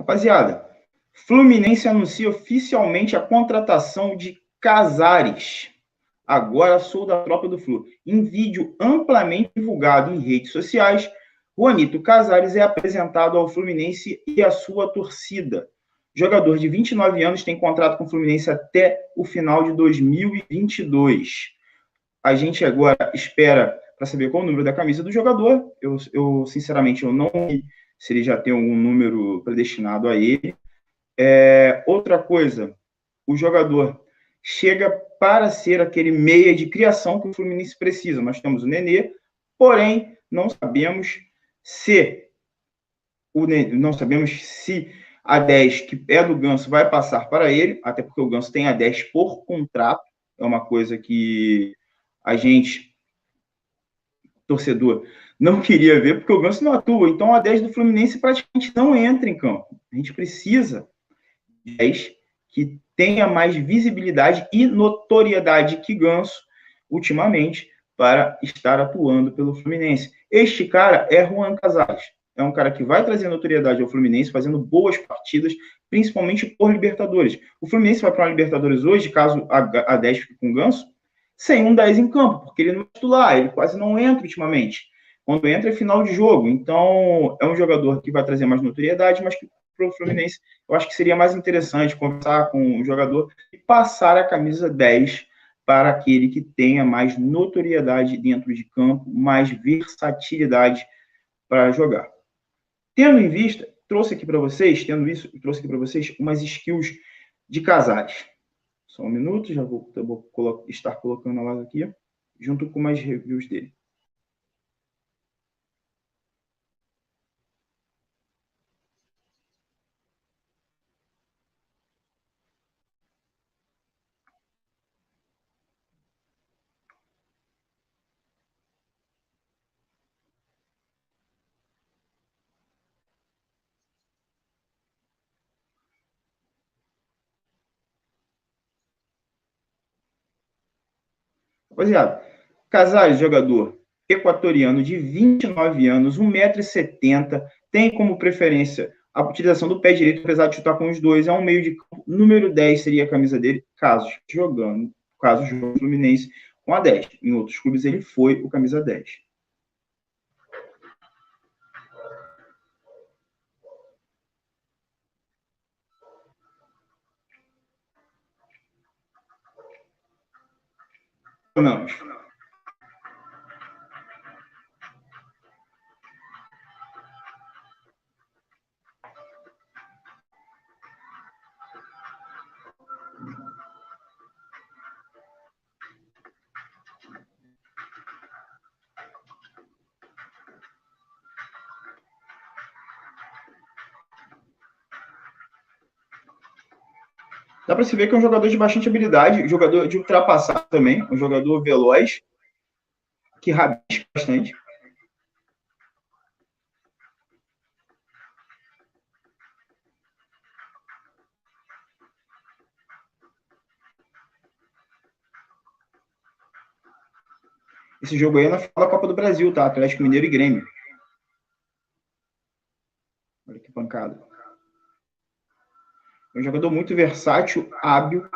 Rapaziada, Fluminense anuncia oficialmente a contratação de Casares. Agora sou da tropa do Flu. Em vídeo amplamente divulgado em redes sociais, Juanito Casares é apresentado ao Fluminense e à sua torcida. Jogador de 29 anos tem contrato com o Fluminense até o final de 2022. A gente agora espera para saber qual o número da camisa do jogador. Eu sinceramente, eu não sei se ele já tem algum número predestinado a ele. Outra coisa, o jogador chega para ser aquele meia de criação que o Fluminense precisa. Nós temos o Nenê, porém, não sabemos se a 10 que é do Ganso vai passar para ele, até porque o Ganso tem a 10 por contrato. É uma coisa que a gente, torcedor, não queria ver, porque o Ganso não atua. Então, a 10 do Fluminense praticamente não entra em campo. A gente precisa de 10 que tenha mais visibilidade e notoriedade que Ganso, ultimamente, para estar atuando pelo Fluminense. Este cara é Juan Casares. É um cara que vai trazer notoriedade ao Fluminense, fazendo boas partidas, principalmente por Libertadores. O Fluminense vai para uma Libertadores hoje, caso a 10 fique com o Ganso, sem um 10 em campo, porque ele não é titular, ele quase não entra ultimamente. Quando entra é final de jogo. Então, é um jogador que vai trazer mais notoriedade, mas que para o Fluminense, eu acho que seria mais interessante conversar com o jogador e passar a camisa 10 para aquele que tenha mais notoriedade dentro de campo, mais versatilidade para jogar. Tendo em vista, trouxe aqui para vocês umas skills de Casares. Só um minuto, já vou estar colocando lá aqui, junto com mais reviews dele. Rapaziada, Casares, jogador equatoriano de 29 anos, 1,70 m, tem como preferência a utilização do pé direito, apesar de chutar com os dois, é um meio de campo. Número 10 seria a camisa dele, caso jogando Fluminense com a 10. Em outros clubes ele foi o camisa 10. Não. Dá para se ver que é um jogador de bastante habilidade, jogador de ultrapassar também, um jogador veloz, que rabisca bastante. Esse jogo aí é na final da Copa do Brasil, tá? Atlético Mineiro e Grêmio. Olha que pancada. É um jogador muito versátil, hábil.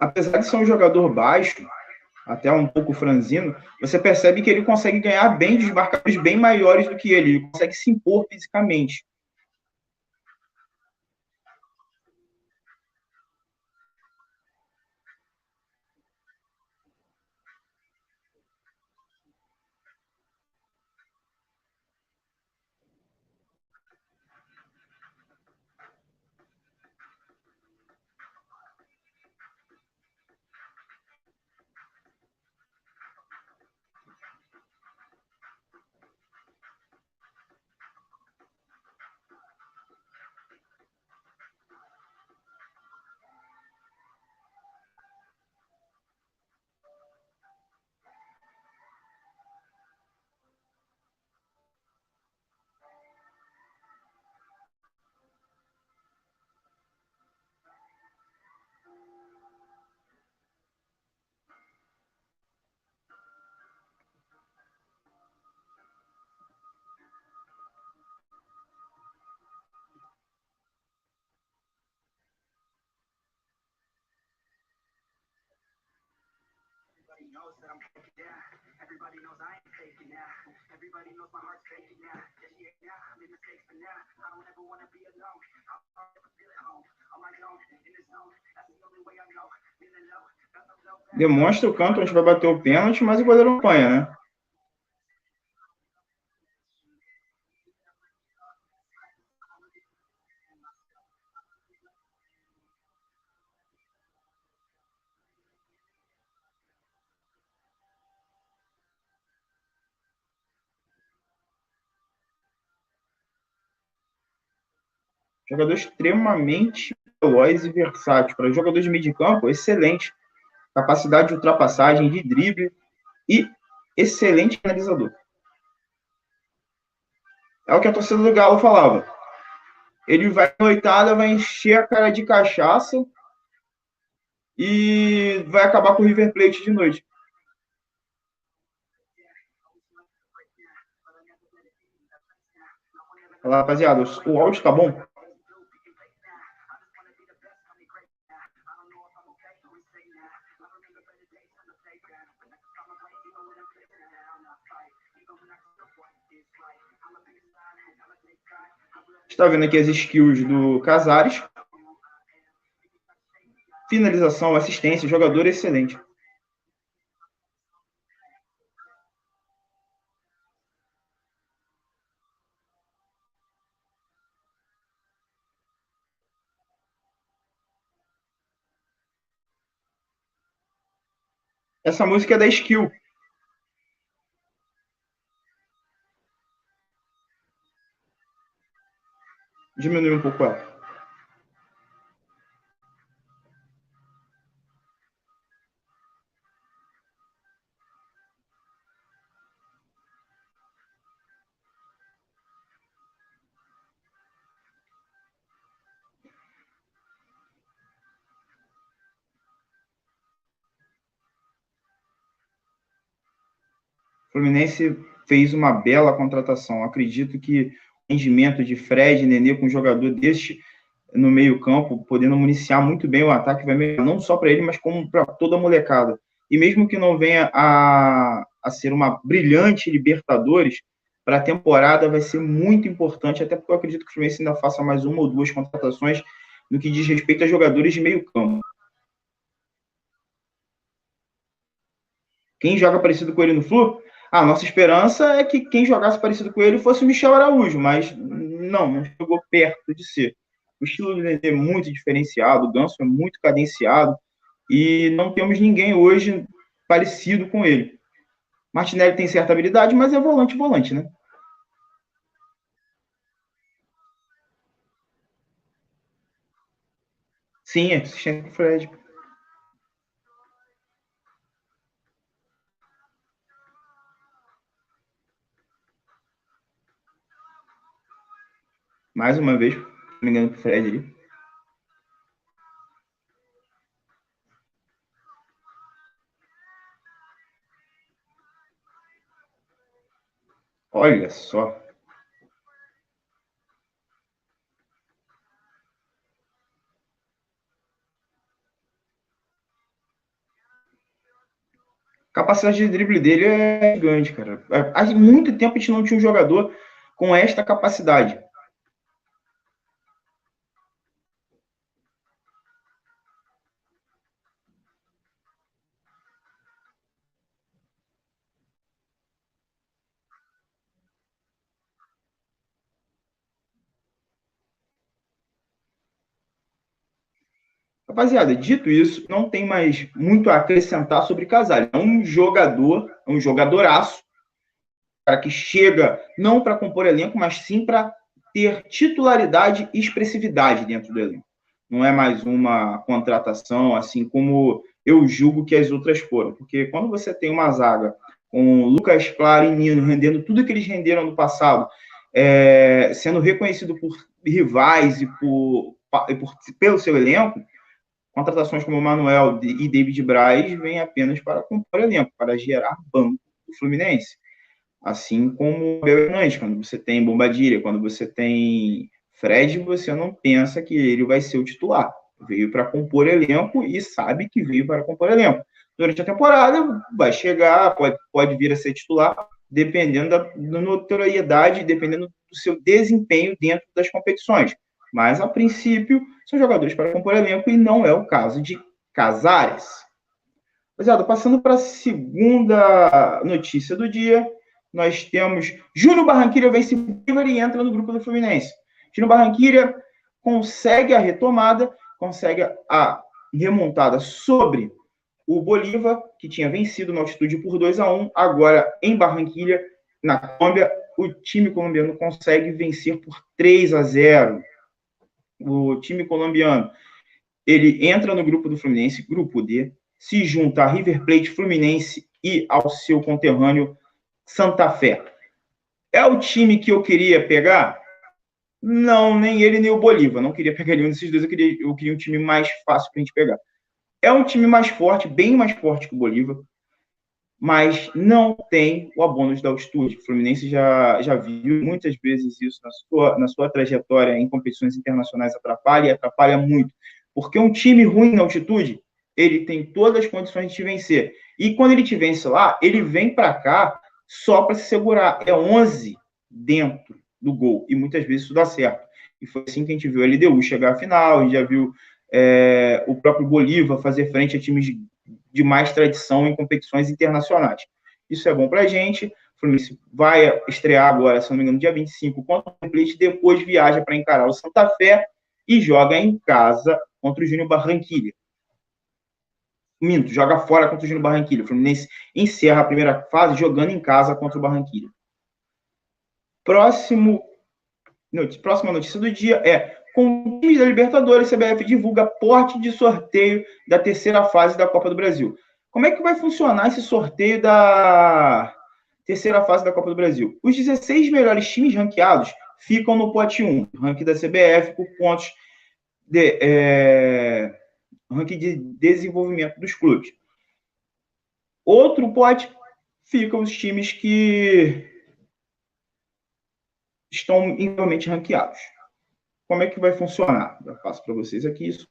Apesar de ser um jogador baixo, até um pouco franzino, você percebe que ele consegue ganhar bem dos marcadores bem maiores do que ele consegue se impor fisicamente. Demonstra o canto onde vai bater o pênalti, mas o goleiro não apanha, né? Jogador extremamente veloz e versátil. Para jogador de meio de campo, excelente. Capacidade de ultrapassagem, de drible e excelente finalizador. É o que a torcida do Galo falava. Ele vai na noitada, vai encher a cara de cachaça e vai acabar com o River Plate de noite. Fala, rapaziada, o áudio tá bom? Está vendo aqui as skills do Casares. Finalização, assistência, jogador excelente. Essa música é da Skill. Diminui um pouco ela. O Fluminense fez uma bela contratação. Acredito que o rendimento de Fred, Nenê com um jogador deste no meio-campo, podendo municiar muito bem o ataque, vai melhorar não só para ele, mas como para toda a molecada. E mesmo que não venha a ser uma brilhante Libertadores, para a temporada vai ser muito importante, até porque eu acredito que o Fluminense ainda faça mais uma ou duas contratações no que diz respeito a jogadores de meio-campo. Quem joga parecido com ele no Flu? A nossa esperança é que quem jogasse parecido com ele fosse o Michel Araújo, mas não chegou perto de ser. O estilo dele é muito diferenciado, o Ganso é muito cadenciado e não temos ninguém hoje parecido com ele. Martinelli tem certa habilidade, mas é volante, né? Sim, é assistente do Fred. Mais uma vez, se não me engano, pro Fred ali. Olha só. A capacidade de drible dele é gigante, cara. Há muito tempo a gente não tinha um jogador com esta capacidade. Rapaziada, dito isso, não tem mais muito a acrescentar sobre Casares. É um jogadoraço, cara que chega não para compor elenco, mas sim para ter titularidade e expressividade dentro do elenco. Não é mais uma contratação assim como eu julgo que as outras foram. Porque quando você tem uma zaga com Lucas Claro e Nino rendendo tudo que eles renderam no passado, sendo reconhecido por rivais pelo seu elenco, contratações como o Manuel e David Braz vêm apenas para compor elenco, para gerar banco do Fluminense. Assim como o Abel Hernandes, quando você tem Bobadilla, quando você tem Fred, você não pensa que ele vai ser o titular. Veio para compor elenco e sabe que veio para compor elenco. durante a temporada, vai chegar, pode vir a ser titular, dependendo da notoriedade, dependendo do seu desempenho dentro das competições. Mas, a princípio, são jogadores para compor elenco e não é o caso de Casares. Rapaziada, passando para a segunda notícia do dia, nós temos Júnior Barranquilla vence River e entra no grupo do Fluminense. Júnior Barranquilla consegue a retomada, consegue a remontada sobre o Bolívar, que tinha vencido na altitude por 2-1. Agora, em Barranquilla, na Colômbia, o time colombiano consegue vencer por 3-0. O time colombiano, ele entra no grupo do Fluminense, grupo D, se junta a River Plate, Fluminense e ao seu conterrâneo Santa Fé. É o time que eu queria pegar? Não, nem ele nem o Bolívar. Não queria pegar nenhum desses dois, eu queria um time mais fácil para a gente pegar. É um time mais forte, bem mais forte que o Bolívar, mas não tem o abônus da altitude. O Fluminense já viu muitas vezes isso na sua trajetória em competições internacionais, atrapalha muito. Porque um time ruim na altitude, ele tem todas as condições de te vencer. E quando ele te vence lá, ele vem para cá só para se segurar. É 11 dentro do gol. E muitas vezes isso dá certo. E foi assim que a gente viu a LDU chegar à final, a gente já viu o próprio Bolívar fazer frente a times de mais tradição em competições internacionais. Isso é bom para a gente. O Fluminense vai estrear agora, se não me engano, dia 25 contra o Plate, depois viaja para encarar o Santa Fé e joga em casa contra o Júnior Barranquilla. Joga fora contra o Júnior Barranquilla. O Fluminense encerra a primeira fase jogando em casa contra o Barranquilla. Próxima notícia do dia é: com times da Libertadores, a CBF divulga porte de sorteio da terceira fase da Copa do Brasil. Como é que vai funcionar esse sorteio da terceira fase da Copa do Brasil? Os 16 melhores times ranqueados ficam no pote 1, ranking da CBF, por pontos ranking de desenvolvimento dos clubes. Outro pote ficam os times que estão igualmente ranqueados. Como é que vai funcionar? Eu passo para vocês aqui isso.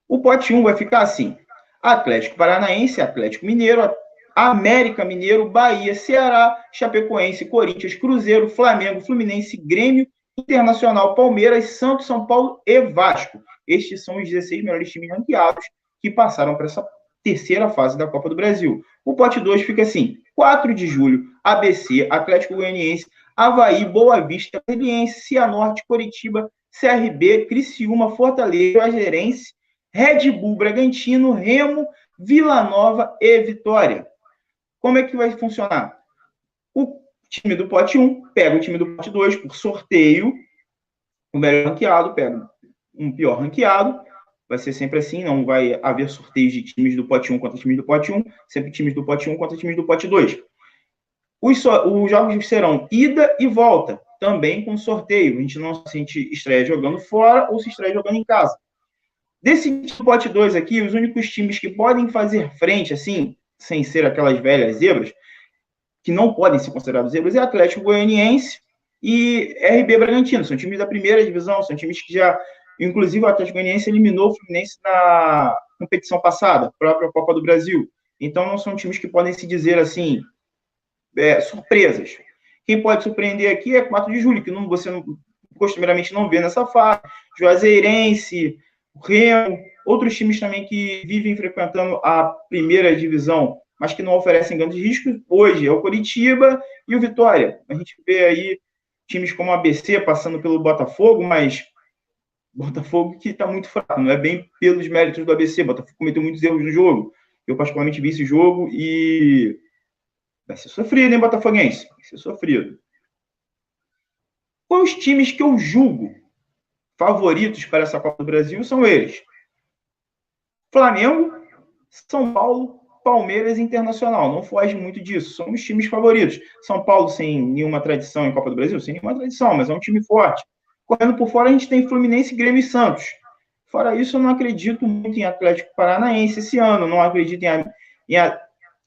O pote 1 vai ficar assim: Atlético Paranaense, Atlético Mineiro, América Mineiro, Bahia, Ceará, Chapecoense, Corinthians, Cruzeiro, Flamengo, Fluminense, Grêmio, Internacional, Palmeiras, Santos, São Paulo e Vasco. Estes são os 16 melhores times ranqueados que passaram para essa terceira fase da Copa do Brasil. O pote 2 fica assim: 4 de julho, ABC, Atlético Goianiense, Avaí, Boa Vista, Brasiliense, Cianorte, Coritiba, CRB, Criciúma, Fortaleza, Juazeirense, Red Bull, Bragantino, Remo, Vila Nova e Vitória. Como é que vai funcionar? O time do pote 1 pega o time do pote 2 por sorteio, o melhor ranqueado pega um pior ranqueado, vai ser sempre assim, não vai haver sorteios de times do pote 1 contra times do pote 1, sempre times do pote 1 contra times do pote 2. Os jogos serão ida e volta, também com sorteio. A gente não se estreia jogando fora ou se estreia jogando em casa. Desse pote 2 aqui, os únicos times que podem fazer frente, assim, sem ser aquelas velhas zebras, que não podem ser considerados zebras, é Atlético Goianiense e RB Bragantino. São times da primeira divisão, são times que já... Inclusive, o Atlético Goianiense eliminou o Fluminense na competição passada, a própria Copa do Brasil. Então, não são times que podem se dizer, assim, surpresas. Quem pode surpreender aqui é 4 de julho, que você costumeiramente não vê nessa fase. Juazeirense, Remo, outros times também que vivem frequentando a primeira divisão, mas que não oferecem grandes riscos. Hoje é o Coritiba e o Vitória. A gente vê aí times como o ABC passando pelo Botafogo, mas Botafogo que está muito fraco, não é bem pelos méritos do ABC. Botafogo cometeu muitos erros no jogo. Eu particularmente vi esse jogo e vai ser sofrido, hein, botafoguense? Vai ser sofrido. Quais os times que eu julgo favoritos para essa Copa do Brasil são eles: Flamengo, São Paulo, Palmeiras e Internacional. Não foge muito disso. São os times favoritos. São Paulo sem nenhuma tradição em Copa do Brasil? Sem nenhuma tradição, mas é um time forte. Correndo por fora, a gente tem Fluminense, Grêmio e Santos. Fora isso, eu não acredito muito em Atlético Paranaense esse ano. Não acredito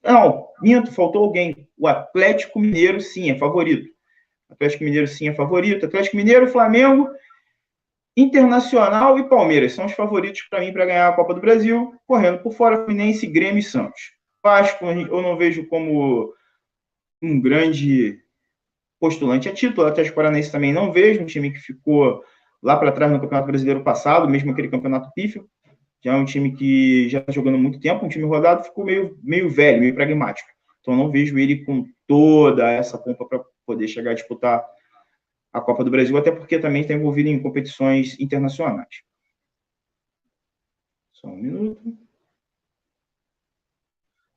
Não, minto, faltou alguém. O Atlético Mineiro, sim, é favorito. Atlético Mineiro, sim, é favorito. Atlético Mineiro, Flamengo, Internacional e Palmeiras são os favoritos para mim para ganhar a Copa do Brasil, correndo por fora Fluminense, Grêmio e Santos. Vasco eu não vejo como um grande postulante a título, o Atlético Paranaense também não vejo, um time que ficou lá para trás no Campeonato Brasileiro passado, mesmo aquele campeonato pífio, já é um time que já está jogando há muito tempo, um time rodado, ficou meio velho, meio pragmático. Então não vejo ele com toda essa pompa para poder chegar a disputar a Copa do Brasil, até porque também está envolvido em competições internacionais. Só um minuto.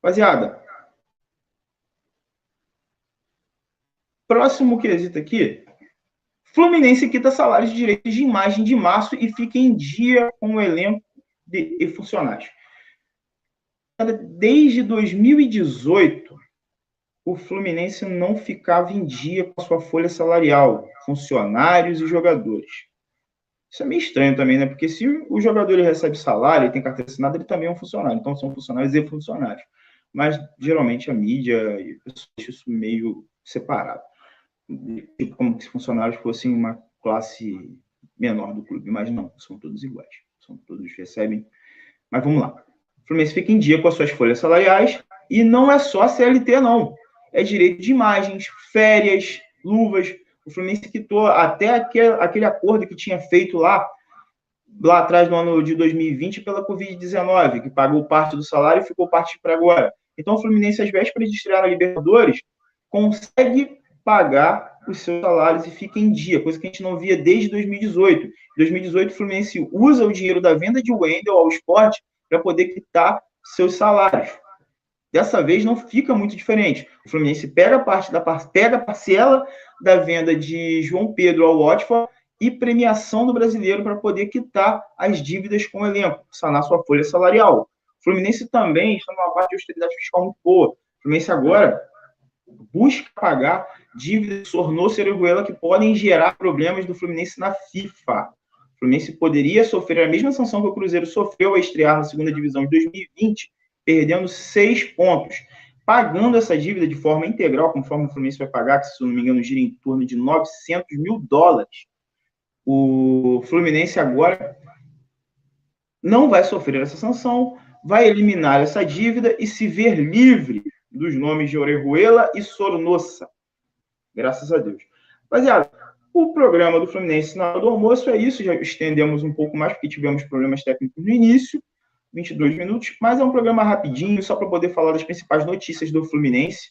Rapaziada, próximo quesito aqui, Fluminense quita salários de direitos de imagem de março e fica em dia com o elenco e funcionários. Desde 2018, o Fluminense não ficava em dia com a sua folha salarial, funcionários e jogadores. Isso é meio estranho também, né? Porque se o jogador ele recebe salário, ele tem carteira assinada, ele também é um funcionário. Então, são funcionários e funcionários. Mas, geralmente, a mídia e pessoas deixam isso meio separado. Tipo, como se funcionários fossem uma classe menor do clube. Mas não, são todos iguais. São todos recebem. Mas vamos lá. O Fluminense fica em dia com as suas folhas salariais e não é só CLT, não. É direito de imagens, férias, luvas. O Fluminense quitou até aquele acordo que tinha feito lá atrás, no ano de 2020, pela Covid-19, que pagou parte do salário e ficou parte para agora. Então, o Fluminense, às vésperas de estrear na Libertadores, consegue pagar os seus salários e fica em dia, coisa que a gente não via desde 2018. Em 2018, o Fluminense usa o dinheiro da venda de Wendel ao Sport para poder quitar seus salários. Dessa vez não fica muito diferente. O Fluminense pega a parcela da venda de João Pedro ao Watford e premiação do brasileiro para poder quitar as dívidas com o elenco, sanar sua folha salarial. O Fluminense também está numa parte de austeridade fiscal muito boa. O Fluminense agora busca pagar dívidas de Sornosa e Orejuela que podem gerar problemas do Fluminense na FIFA. O Fluminense poderia sofrer a mesma sanção que o Cruzeiro sofreu ao estrear na segunda divisão de 2020, perdendo 6 pontos. Pagando essa dívida de forma integral, conforme o Fluminense vai pagar, que, se não me engano, gira em torno de $900 mil, o Fluminense agora não vai sofrer essa sanção, vai eliminar essa dívida e se ver livre dos nomes de Orejuela e Sornosa. Graças a Deus. Rapaziada, o programa do Fluminense na hora do almoço é isso, já estendemos um pouco mais porque tivemos problemas técnicos no início, 22 minutos, mas é um programa rapidinho, só para poder falar das principais notícias do Fluminense.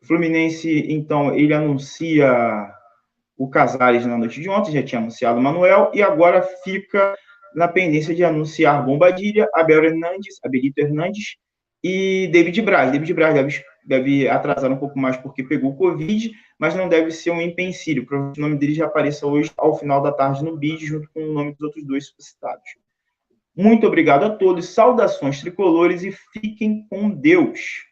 O Fluminense, então, ele anuncia o Casares na noite de ontem, já tinha anunciado o Manuel, e agora fica na pendência de anunciar Bombadilha, Abelito Hernandes e David Braz. David Braz deve atrasar um pouco mais porque pegou o Covid, mas não deve ser um empecilho. Provavelmente o nome dele já apareça hoje, ao final da tarde, no bid, junto com o nome dos outros dois citados. Muito obrigado a todos, saudações tricolores e fiquem com Deus.